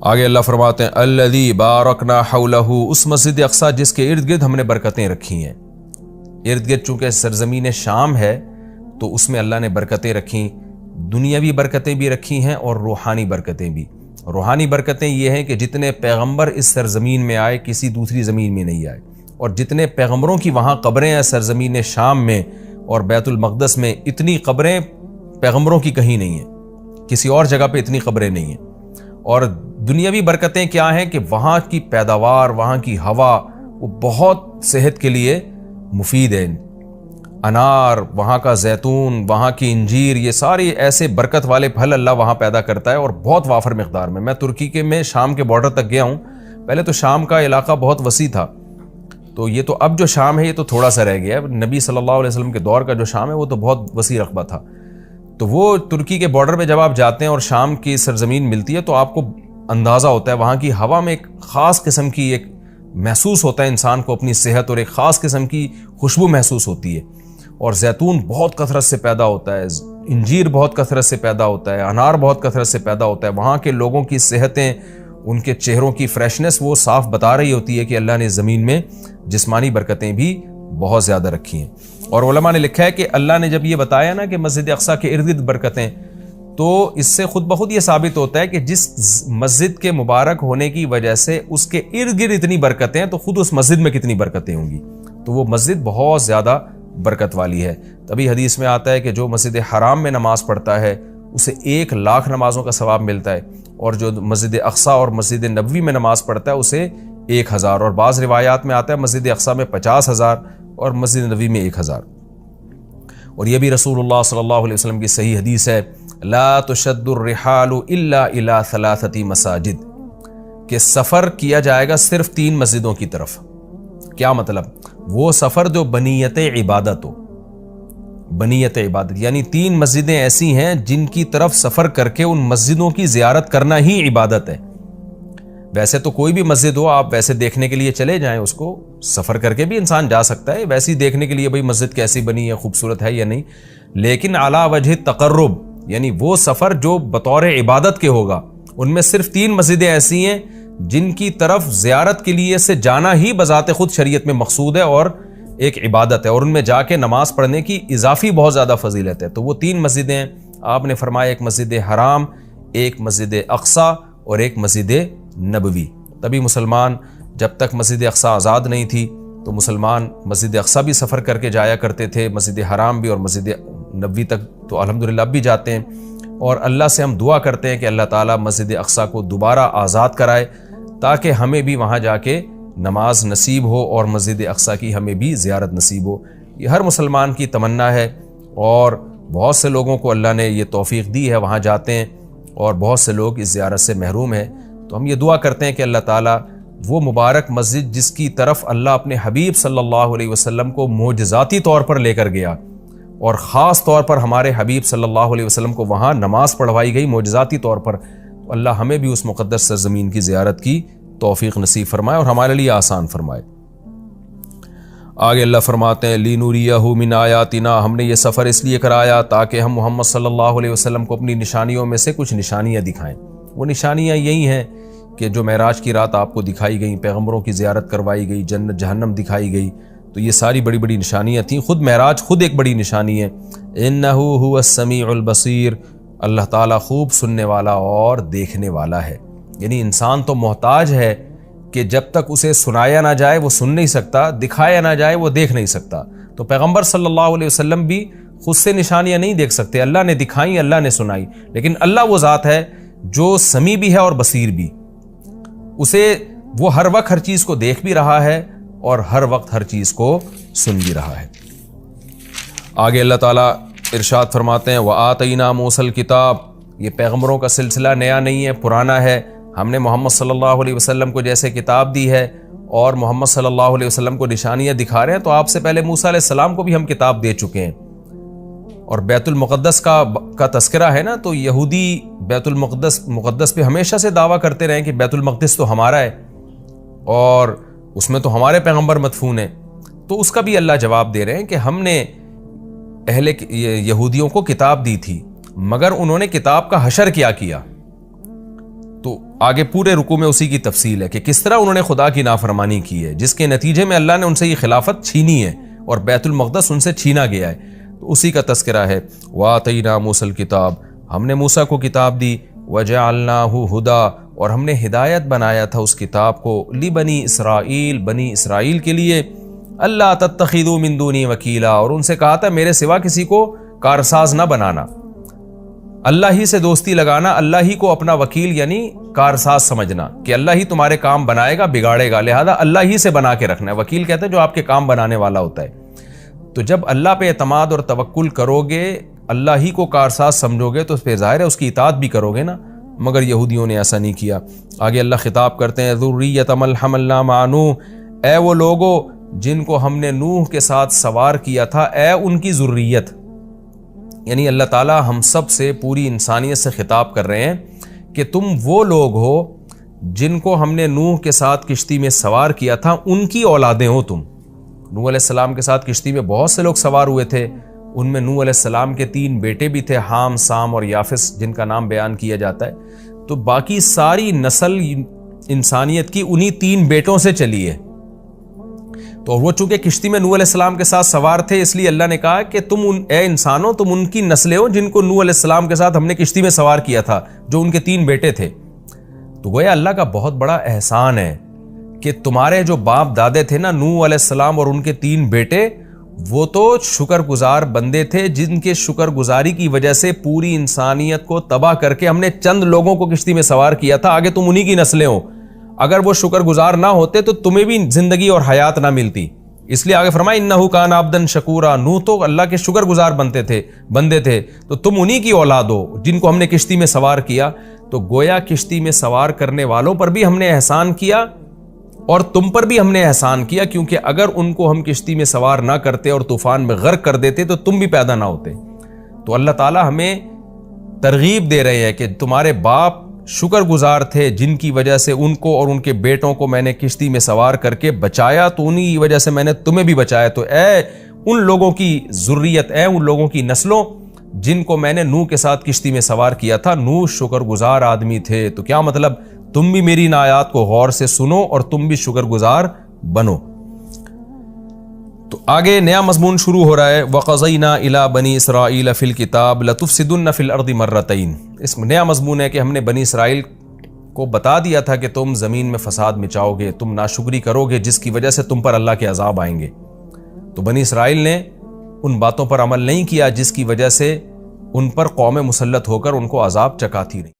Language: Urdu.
آگے اللہ فرماتے ہیں الذی بارکنا حولہ، اس مسجد اقصی جس کے ارد گرد ہم نے برکتیں رکھی ہیں۔ ارد گرد چونکہ سرزمین شام ہے تو اس میں اللہ نے برکتیں رکھی، دنیاوی برکتیں بھی رکھی ہیں اور روحانی برکتیں بھی۔ روحانی برکتیں یہ ہیں کہ جتنے پیغمبر اس سرزمین میں آئے کسی دوسری زمین میں نہیں آئے، اور جتنے پیغمبروں کی وہاں قبریں ہیں سرزمین شام میں اور بیت المقدس میں، اتنی قبریں پیغمبروں کی کہیں نہیں ہیں، کسی اور جگہ پہ اتنی قبریں نہیں ہیں۔ اور دنیاوی برکتیں کیا ہیں کہ وہاں کی پیداوار، وہاں کی ہوا وہ بہت صحت کے لیے مفید ہے۔ انار، وہاں کا زیتون، وہاں کی انجیر، یہ سارے ایسے برکت والے پھل اللہ وہاں پیدا کرتا ہے اور بہت وافر مقدار میں۔ میں ترکی کے میں شام کے بارڈر تک گیا ہوں۔ پہلے تو شام کا علاقہ بہت وسیع تھا، تو یہ تو اب جو شام ہے یہ تو تھوڑا سا رہ گیا ہے۔ نبی صلی اللہ علیہ وسلم کے دور کا جو شام ہے وہ تو بہت وسیع رقبہ تھا۔ تو وہ ترکی کے بارڈر پہ جب آپ جاتے ہیں اور شام کی سرزمین ملتی ہے تو آپ کو اندازہ ہوتا ہے وہاں کی ہوا میں ایک خاص قسم کی ایک محسوس ہوتا ہے انسان کو اپنی صحت، اور ایک خاص قسم کی خوشبو محسوس ہوتی ہے۔ اور زیتون بہت کثرت سے پیدا ہوتا ہے، انجیر بہت کثرت سے پیدا ہوتا ہے، انار بہت کثرت سے پیدا ہوتا ہے۔ وہاں کے لوگوں کی صحتیں، ان کے چہروں کی فریشنس وہ صاف بتا رہی ہوتی ہے کہ اللہ نے زمین میں جسمانی برکتیں بھی بہت زیادہ رکھی ہیں۔ اور علماء نے لکھا ہے کہ اللہ نے جب یہ بتایا نا کہ مسجد اقصی کے ارد گرد برکتیں، تو اس سے خود بخود یہ ثابت ہوتا ہے کہ جس مسجد کے مبارک ہونے کی وجہ سے اس کے ارد گرد اتنی برکتیں ہیں تو خود اس مسجد میں کتنی برکتیں ہوں گی۔ تو وہ مسجد بہت زیادہ برکت والی ہے۔ تبھی حدیث میں آتا ہے کہ جو مسجد حرام میں نماز پڑھتا ہے اسے 1,00,000 نمازوں کا ثواب ملتا ہے، اور جو مسجد اقصی اور مسجد نبوی میں نماز پڑھتا ہے اسے 1,000، اور بعض روایات میں آتا ہے مسجد اقصی میں 50,000 اور مسجد نبوی میں 1,000۔ اور یہ بھی رسول اللہ صلی اللہ علیہ وسلم کی صحیح حدیث ہے، لا تشد الرحال الا الى 3 مساجد، کہ سفر کیا جائے گا صرف 3 مسجدوں کی طرف۔ کیا مطلب؟ وہ سفر جو بنیت عبادت ہو، بنیت عبادت یعنی 3 مسجدیں ایسی ہیں جن کی طرف سفر کر کے ان مسجدوں کی زیارت کرنا ہی عبادت ہے۔ ویسے تو کوئی بھی مسجد ہو آپ ویسے دیکھنے کے لیے چلے جائیں، اس کو سفر کر کے بھی انسان جا سکتا ہے ویسے ہی دیکھنے کے لیے بھئی مسجد کیسی بنی ہے، خوبصورت ہے یا نہیں، لیکن علی وجہ تقرب یعنی وہ سفر جو بطور عبادت کے ہوگا، ان میں صرف 3 مسجدیں ایسی ہیں جن کی طرف زیارت کے لیے سے جانا ہی بذات خود شریعت میں مقصود ہے اور ایک عبادت ہے، اور ان میں جا کے نماز پڑھنے کی اضافی بہت زیادہ فضیلت ہے۔ تو وہ 3 مسجدیں آپ نے فرمایا، ایک مسجد حرام، ایک مسجد اقصی اور ایک مسجد نبوی۔ تبھی مسلمان جب تک مسجد اقصی آزاد نہیں تھی تو مسلمان مسجد اقصی بھی سفر کر کے جایا کرتے تھے، مسجد حرام بھی، اور مسجد نبوی تک تو الحمدللہ اب بھی جاتے ہیں۔ اور اللہ سے ہم دعا کرتے ہیں کہ اللہ تعالیٰ مسجد اقصی کو دوبارہ آزاد کرائے تاکہ ہمیں بھی وہاں جا کے نماز نصیب ہو اور مسجد اقصی کی ہمیں بھی زیارت نصیب ہو۔ یہ ہر مسلمان کی تمنا ہے، اور بہت سے لوگوں کو اللہ نے یہ توفیق دی ہے، وہاں جاتے ہیں، اور بہت سے لوگ اس زیارت سے محروم ہیں۔ تو ہم یہ دعا کرتے ہیں کہ اللہ تعالیٰ وہ مبارک مسجد جس کی طرف اللہ اپنے حبیب صلی اللہ علیہ وسلم کو معجزاتی طور پر لے کر گیا، اور خاص طور پر ہمارے حبیب صلی اللہ علیہ وسلم کو وہاں نماز پڑھوائی گئی معجزاتی طور پر، تو اللہ ہمیں بھی اس مقدس سرزمین کی زیارت کی توفیق نصیب فرمائے اور ہمارے لیے آسان فرمائے۔ آگے اللہ فرماتے ہیں لِنُرِيَهُ مِنْ آیَاتِنَا، ہم نے یہ سفر اس لیے کرایا تاکہ ہم محمد صلی اللہ علیہ وسلم کو اپنی نشانیوں میں سے کچھ نشانیاں دکھائیں۔ وہ نشانیاں یہی ہیں کہ جو معراج کی رات آپ کو دکھائی گئیں، پیغمبروں کی زیارت کروائی گئی، جنت جہنم دکھائی گئی، تو یہ ساری بڑی بڑی نشانیاں تھیں۔ خود معراج خود ایک بڑی نشانی ہے۔ إِنَّهُ هُوَ السَّمِيعُ الْبَصِيرُ، اللہ تعالیٰ خوب سننے والا اور دیکھنے والا ہے۔ یعنی انسان تو محتاج ہے کہ جب تک اسے سنایا نہ جائے وہ سن نہیں سکتا، دکھایا نہ جائے وہ دیکھ نہیں سکتا۔ تو پیغمبر صلی اللہ علیہ وسلم بھی خود سے نشانیاں نہیں دیکھ سکتے، اللہ نے دکھائیں، اللہ نے سنائی، لیکن اللہ وہ ذات ہے جو سمیع بھی ہے اور بصیر بھی، اسے وہ ہر وقت ہر چیز کو دیکھ بھی رہا ہے اور ہر وقت ہر چیز کو سن بھی رہا ہے۔ آگے اللہ تعالیٰ ارشاد فرماتے ہیں وَآتَيْنَا مُوسَى الْكِتَابَ، یہ پیغمبروں کا سلسلہ نیا نہیں ہے، پرانا ہے۔ ہم نے محمد صلی اللہ علیہ وسلم کو جیسے کتاب دی ہے اور محمد صلی اللہ علیہ وسلم کو نشانیاں دکھا رہے ہیں، تو آپ سے پہلے موسیٰ علیہ السلام کو بھی ہم کتاب دے چکے ہیں۔ اور بیت المقدس کا تذکرہ ہے نا، تو یہودی بیت المقدس پہ ہمیشہ سے دعویٰ کرتے رہے کہ بیت المقدس تو ہمارا ہے اور اس میں تو ہمارے پیغمبر مدفون ہیں۔ تو اس کا بھی اللہ جواب دے رہے ہیں کہ ہم نے اہل یہودیوں کو کتاب دی تھی، مگر انہوں نے کتاب کا حشر کیا، تو تو آگے پورے رکوع میں اسی کی تفصیل ہے کہ کس طرح انہوں نے خدا کی نافرمانی کی ہے، جس کے نتیجے میں اللہ نے ان سے یہ خلافت چھینی ہے اور بیت المقدس ان سے چھینا گیا ہے، تو اسی کا تذکرہ ہے۔ وَآتَيْنَا مُوسَى الْكِتَابَ، ہم نے موسیٰ کو کتاب دی، وَجَعَلْنَاهُ هُدًى، اور ہم نے ہدایت بنایا تھا اس کتاب کو، لِبَنِي اسرائیل، بنی اسرائیل کے لیے، اللہ تتخذوا من دونی وکیلا، اور ان سے کہا تھا میرے سوا کسی کو کارساز نہ بنانا، اللہ ہی سے دوستی لگانا، اللہ ہی کو اپنا وکیل یعنی کارساز سمجھنا کہ اللہ ہی تمہارے کام بنائے گا بگاڑے گا، لہذا اللہ ہی سے بنا کے رکھنا ہے۔ وکیل کہتے ہیں جو آپ کے کام بنانے والا ہوتا ہے۔ تو جب اللہ پہ اعتماد اور توکل کرو گے، اللہ ہی کو کارساز سمجھو گے، تو پھر ظاہر ہے اس کی اطاعت بھی کرو گے نا، مگر یہودیوں نے ایسا نہیں کیا۔ آگے اللہ خطاب کرتے ہیں ذریۃ من حملنا مع نوح، اے وہ لوگو جن کو ہم نے نوح کے ساتھ سوار کیا تھا، اے ان کی ذریت، یعنی اللہ تعالیٰ ہم سب سے، پوری انسانیت سے خطاب کر رہے ہیں کہ تم وہ لوگ ہو جن کو ہم نے نوح کے ساتھ کشتی میں سوار کیا تھا، ان کی اولادیں ہو تم۔ نوح علیہ السلام کے ساتھ کشتی میں بہت سے لوگ سوار ہوئے تھے، ان میں نوح علیہ السلام کے 3 بیٹے بھی تھے، حام، سام اور یافس، جن کا نام بیان کیا جاتا ہے۔ تو باقی ساری نسل انسانیت کی انہی 3 بیٹوں سے چلی ہے۔ تو وہ چونکہ کشتی میں نوح علیہ السلام کے ساتھ سوار تھے، اس لیے اللہ نے کہا کہ تم اے انسانوں، تم ان کی نسلیں ہو جن کو نوح علیہ السلام کے ساتھ ہم نے کشتی میں سوار کیا تھا، جو ان کے 3 بیٹے تھے۔ تو گویا اللہ کا بہت بڑا احسان ہے کہ تمہارے جو باپ دادے تھے نا، نوح علیہ السلام اور ان کے 3 بیٹے، وہ تو شکر گزار بندے تھے، جن کے شکر گزاری کی وجہ سے پوری انسانیت کو تباہ کر کے ہم نے چند لوگوں کو کشتی میں سوار کیا تھا، آگے تم انہی کی نسلیں ہو۔ اگر وہ شکر گزار نہ ہوتے تو تمہیں بھی زندگی اور حیات نہ ملتی، اس لیے آگے فرمایا انہ کان عبدا شکورا، نوح تو اللہ کے شکر گزار بندے تھے، تو تم انہی کی اولاد ہو جن کو ہم نے کشتی میں سوار کیا۔ تو گویا کشتی میں سوار کرنے والوں پر بھی ہم نے احسان کیا اور تم پر بھی ہم نے احسان کیا، کیونکہ اگر ان کو ہم کشتی میں سوار نہ کرتے اور طوفان میں غرق کر دیتے تو تم بھی پیدا نہ ہوتے۔ تو اللہ تعالیٰ ہمیں ترغیب دے رہے ہیں کہ تمہارے باپ شکر گزار تھے، جن کی وجہ سے ان کو اور ان کے بیٹوں کو میں نے کشتی میں سوار کر کے بچایا، تو انہی کی وجہ سے میں نے تمہیں بھی بچایا۔ تو اے ان لوگوں کی ذریت، اے ان لوگوں کی نسلوں جن کو میں نے نوح کے ساتھ کشتی میں سوار کیا تھا، نوح شکر گزار آدمی تھے۔ تو کیا مطلب؟ تم بھی میری ان آیات کو غور سے سنو اور تم بھی شکر گزار بنو۔ تو آگے نیا مضمون شروع ہو رہا ہے، وَقَضَيْنَا إِلَىٰ بَنِي إِسْرَائِيلَ فِي الْكِتَابِ لَتُفْسِدُنَّ فِي الْأَرْضِ مَرَّتَيْنِ۔ اس میں نیا مضمون ہے کہ ہم نے بنی اسرائیل کو بتا دیا تھا کہ تم زمین میں فساد مچاؤ گے، تم ناشکری کرو گے، جس کی وجہ سے تم پر اللہ کے عذاب آئیں گے۔ تو بنی اسرائیل نے ان باتوں پر عمل نہیں کیا جس کی وجہ سے ان پر قوم مسلط ہو کر ان کو عذاب چکاتی رہی۔